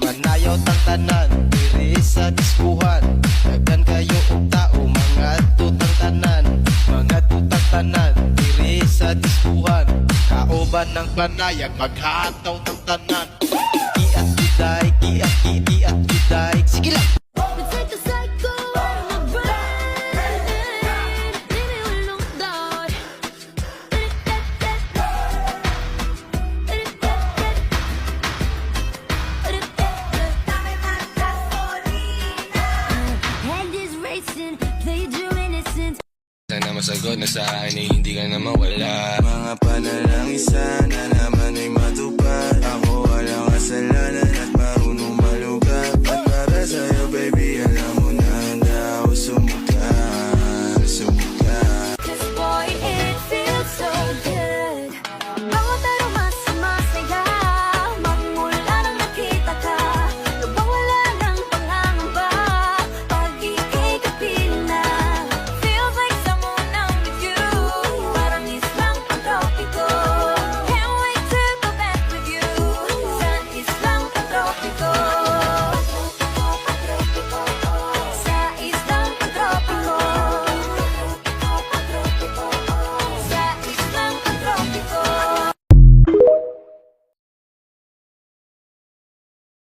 Manayaw tang tanan, diri sa diskuhan. Daghan kayo og tao, mga tutang tanan. Mga tutang tanan, diri sa diskuhan. Kauban ng panayag, maghataw tang tanan. Kiat juday, kiat juday. Sige lang! It's like a cycle in my brain. Maybe we don't die. Head is racing, played your innocence. Sana masagot na sa akin ay hindi ka na mawala. Mga panalangin sana naman ay matuwa.